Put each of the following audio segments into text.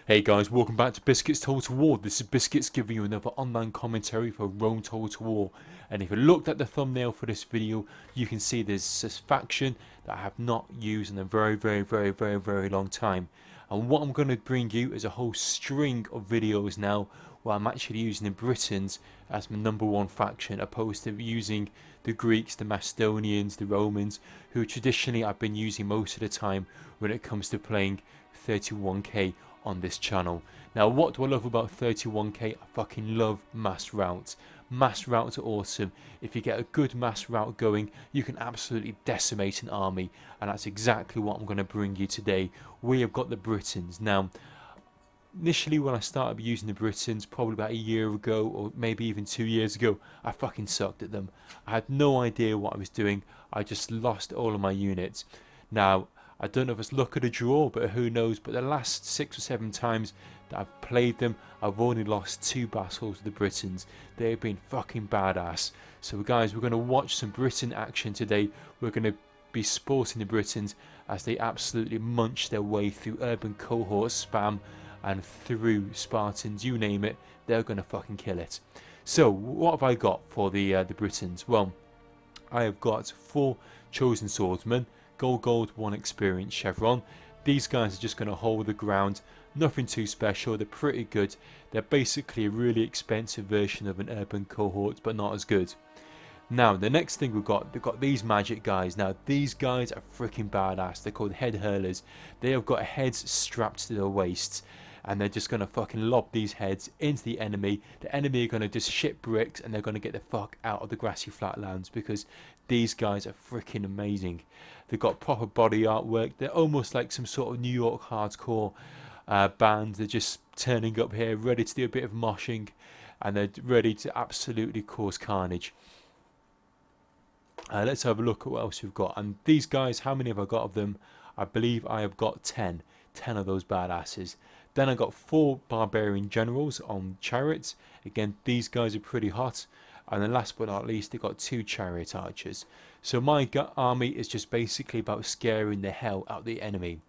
Hey guys, welcome back to Biscuits Total War. This is Biscuits giving you another online commentary for Rome Total War. And if you looked at the thumbnail for this video, you can see there's this faction that I have not used in a very long time. And what I'm going to bring you is a whole string of videos now where I'm actually using the Britons as my #1 faction, opposed to using the Greeks, the Macedonians, the Romans, who traditionally I've been using most of the time when it comes to playing 31k on this channel. Now, what do I love about 31k? I fucking love mass routes. Mass routes are awesome. If you get a good mass route going, you can absolutely decimate an army, and that's exactly what I'm going to bring you today. We have got the Britons. Now, initially when I started using the Britons, probably about a year ago or maybe even 2 years ago, I fucking sucked at them. I had no idea what I was doing. I just lost all of my units. Now, I don't know if it's luck of the draw, but who knows. But the last 6 or 7 times that I've played them, I've only lost 2 battles with the Britons. They've been fucking badass. So guys, we're going to watch some Briton action today. We're going to be sporting the Britons as they absolutely munch their way through urban cohort spam and through Spartans, you name it. They're going to fucking kill it. So what have I got for the Britons? Well, I have got 4 chosen swordsmen. Gold, 1 experience chevron. These guys are just going to hold the ground. Nothing too special. They're pretty good. They're basically a really expensive version of an urban cohort, but not as good. Now, the next thing we've got these magic guys. Now, these guys are freaking badass. They're called head hurlers. They have got heads strapped to their waists, and they're just going to fucking lob these heads into the enemy. The enemy are going to just shit bricks, and they're going to get the fuck out of the grassy flatlands, because these guys are freaking amazing. They've got proper body artwork. They're almost like some sort of New York hardcore band. They're just turning up here, ready to do a bit of moshing, and they're ready to absolutely cause carnage. Let's have a look at what else we've got. And these guys, how many have I got of them? I believe I have got 10 of those badasses. Then I got 4 barbarian generals on chariots. Again, these guys are pretty hot. And then last but not least, they got 2 chariot archers. So my army is just basically about scaring the hell out of the enemy.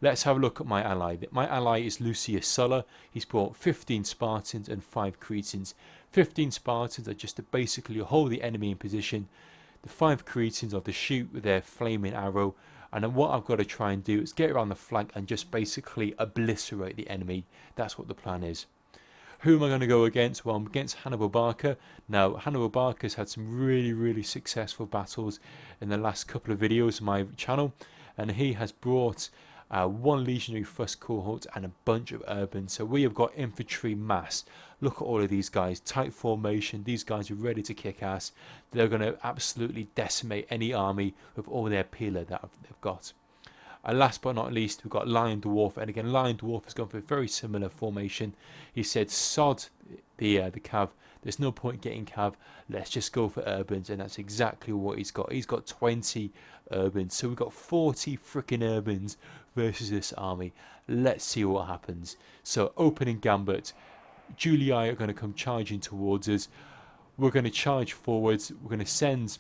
Let's have a look at my ally. My ally is Lucius Sulla. He's brought 15 Spartans and 5 Cretans. 15 Spartans are just to basically hold the enemy in position. The 5 Cretans are to shoot with their flaming arrow. And then what I've got to try and do is get around the flank and just basically obliterate the enemy. That's what the plan is. Who am I going to go against? Well, I'm against Hannibal Barca. Now, Hannibal Barca's had some really successful battles in the last couple of videos on my channel. And he has brought 1 legionary first cohort and a bunch of urban. So we have got infantry mass. Look at all of these guys. Tight formation. These guys are ready to kick ass. They're going to absolutely decimate any army with all their peeler that they've got. And last but not least, we've got Lion Dwarf. And again, Lion Dwarf has gone for a very similar formation. He said, sod the cav. There's no point getting cav. Let's just go for urbans. And that's exactly what he's got. He's got 20 urbans. So we've got 40 freaking urbans versus this army. Let's see what happens. So opening gambit. Julii are going to come charging towards us. We're going to charge forwards. We're going to send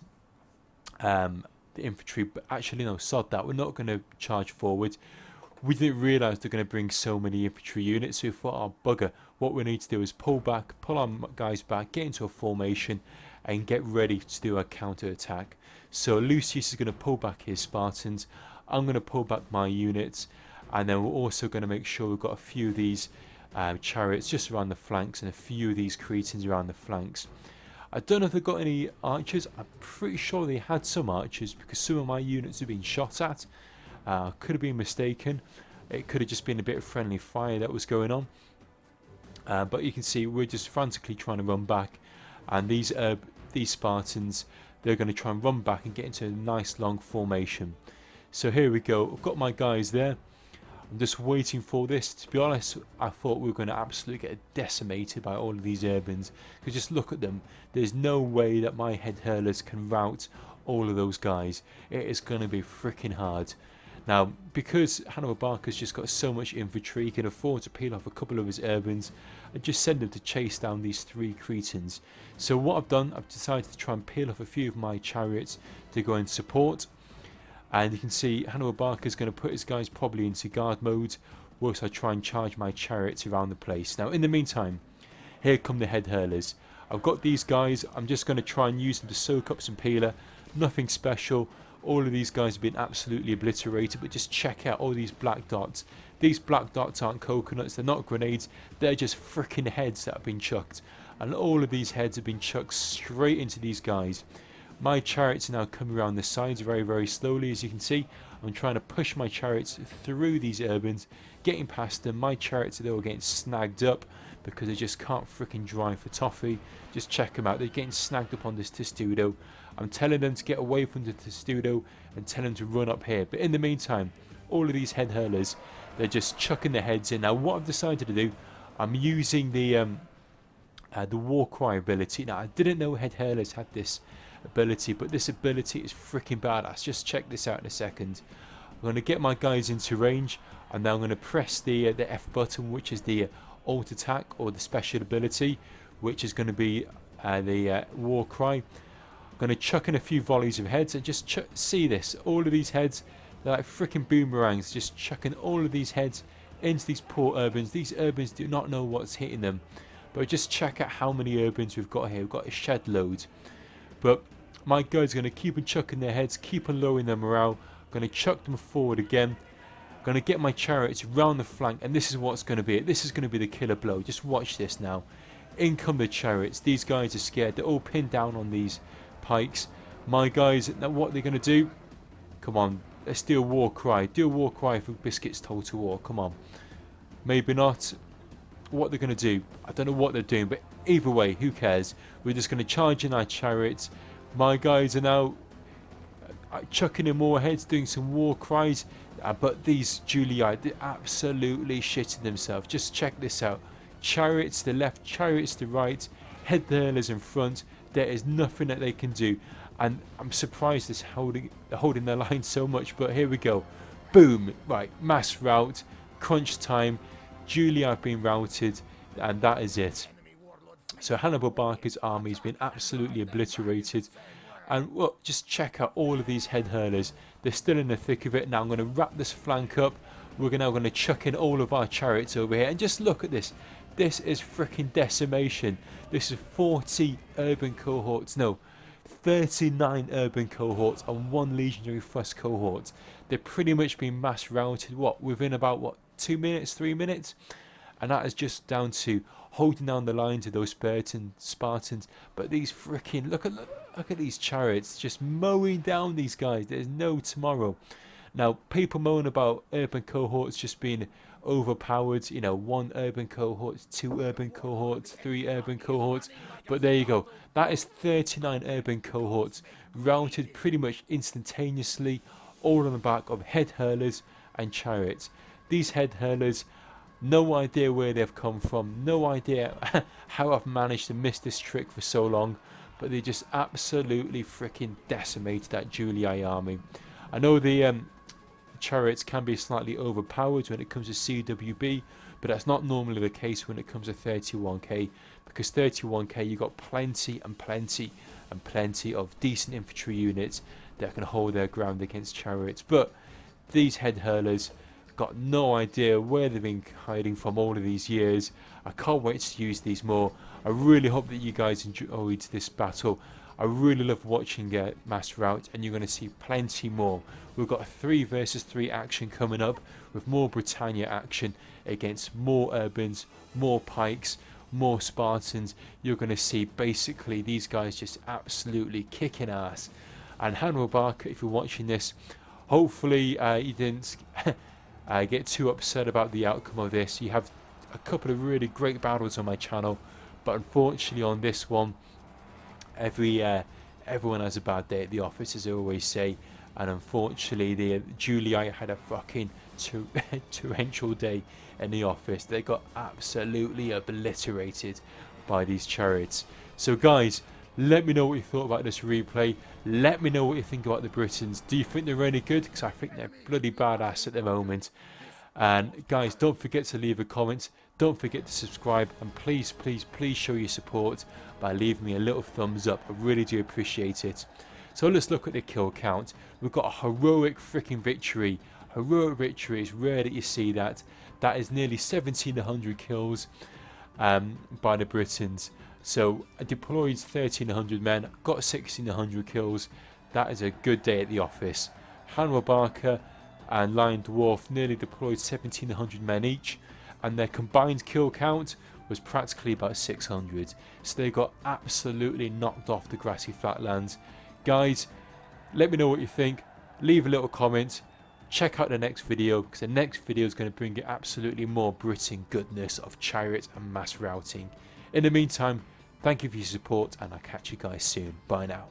the infantry, but actually no, sod that, we're not going to charge forward. We didn't realise they're going to bring so many infantry units, so we thought, oh bugger, what we need to do is pull back, pull our guys back, get into a formation and get ready to do a counter attack. So Lucius is going to pull back his Spartans, I'm going to pull back my units, and then we're also going to make sure we've got a few of these chariots just around the flanks and a few of these Cretans around the flanks. I don't know if they've got any archers. I'm pretty sure they had some archers because some of my units have been shot at. Could have been mistaken. It could have just been a bit of friendly fire that was going on. But you can see we're just frantically trying to run back. And these Spartans, they're going to try and run back and get into a nice long formation. So here we go. I've got my guys there. I'm just waiting for this. To be honest, I thought we were going to absolutely get decimated by all of these urbans. Because just look at them. There's no way that my head hurlers can rout all of those guys. It is going to be freaking hard. Now, because Hannibal Barca's just got so much infantry, he can afford to peel off a couple of his urbans and just send them to chase down these 3 Cretans. So what I've done, I've decided to try and peel off a few of my chariots to go and support. And you can see Hannibal Barca is going to put his guys probably into guard mode, whilst I try and charge my chariots around the place. Now in the meantime, here come the head hurlers. I've got these guys. I'm just going to try and use them to soak up some peeler. Nothing special. All of these guys have been absolutely obliterated, but just check out all these black dots. These black dots aren't coconuts, they're not grenades, they're just freaking heads that have been chucked. And all of these heads have been chucked straight into these guys. My chariots are now coming around the sides very, very slowly, as you can see. I'm trying to push my chariots through these urbans, getting past them. My chariots are all getting snagged up because they just can't freaking drive for toffee. Just check them out, they're getting snagged up on this testudo. I'm telling them to get away from the testudo and tell them to run up here. But in the meantime, all of these head hurlers, they're just chucking their heads in. Now what I've decided to do, I'm using the war cry ability. Now I didn't know head hurlers had this ability, but this ability is freaking badass. Just check this out in a second. I'm going to get my guys into range, and now I'm going to press the F button, which is the alt attack or the special ability, which is going to be the war cry. I'm going to chuck in a few volleys of heads and just see this. All of these heads, they're like freaking boomerangs, just chucking all of these heads into these poor urbans. These urbans do not know what's hitting them. But just check out how many urbans we've got here. We've got a shed load. But my guys are going to keep on chucking their heads, keep on lowering their morale. I'm going to chuck them forward again. I'm going to get my chariots round the flank, and this is what's going to be it. This is going to be the killer blow. Just watch this now. In come the chariots. These guys are scared. They're all pinned down on these pikes. My guys, now what they're going to do? Come on, let's do a war cry. Do a war cry for Biscuits Total War. Come on. Maybe not. What they're going to do, I don't know what they're doing, but either way, who cares? We're just going to charge in our chariots. My guys are now chucking in more heads, doing some war cries, but these Julii, they're absolutely shitting themselves. Just check this out. Chariots to the left, chariots to the right, head hurlers in front. There is nothing that they can do, and I'm surprised they're holding their line so much, but here we go. Boom. Right, mass rout, crunch time. Julii have been routed, and that is it. So Hannibal Barca's army has been absolutely obliterated. And well, just check out all of these head hurlers. They're still in the thick of it. Now I'm going to wrap this flank up. We're now going to chuck in all of our chariots over here. And just look at this. This is freaking decimation. This is 40 urban cohorts. No, 39 urban cohorts and 1 legionary thrust cohort. They've pretty much been mass routed, within about 2 minutes, 3 minutes? And that is just down to holding down the lines of those Spartans. But these freaking, look at these chariots just mowing down these guys. There's no tomorrow. Now, people moan about urban cohorts just being overpowered. You know, 1 urban cohort, 2 urban cohorts, 3 urban cohorts. But there you go. That is 39 urban cohorts routed pretty much instantaneously, all on the back of head hurlers and chariots. These head hurlers, no idea where they've come from, no idea how I've managed to miss this trick for so long, but they just absolutely freaking decimated that Julii army. I know the chariots can be slightly overpowered when it comes to CWB, but that's not normally the case when it comes to 31k, because 31k you've got plenty and plenty and plenty of decent infantry units that can hold their ground against chariots. But these head hurlers got no idea where they've been hiding from all of these years. I can't wait to use these more. I really hope that you guys enjoyed this battle. I really love watching mass rout, and you're going to see plenty more. We've got a 3 versus 3 action coming up with more Britannia action against more urbans, more pikes, more Spartans. You're going to see basically these guys just absolutely kicking ass. And Hannibal Barca, if you're watching this, hopefully you didn't get too upset about the outcome of this. You have a couple of really great battles on my channel, but unfortunately on this one, everyone has a bad day at the office, as I always say, and unfortunately the Julii had a fucking torrential day in the office. They got absolutely obliterated by these chariots. So guys, let me know what you thought about this replay. Let me know what you think about the Britons. Do you think they're any good? Because I think they're bloody badass at the moment. And guys, don't forget to leave a comment. Don't forget to subscribe. And please, please, please show your support by leaving me a little thumbs up. I really do appreciate it. So let's look at the kill count. We've got a heroic freaking victory. Heroic victory. It's rare that you see that. That is nearly 1700 kills by the Britons. So I deployed 1300 men, got 1600 kills. That is a good day at the office. Hannibal Barker and Lion Dwarf nearly deployed 1700 men each, and their combined kill count was practically about 600. So they got absolutely knocked off the grassy flatlands. Guys, let me know what you think. Leave a little comment. Check out the next video, because the next video is going to bring you absolutely more Britain goodness of chariots and mass routing. In the meantime, thank you for your support, and I'll catch you guys soon. Bye now.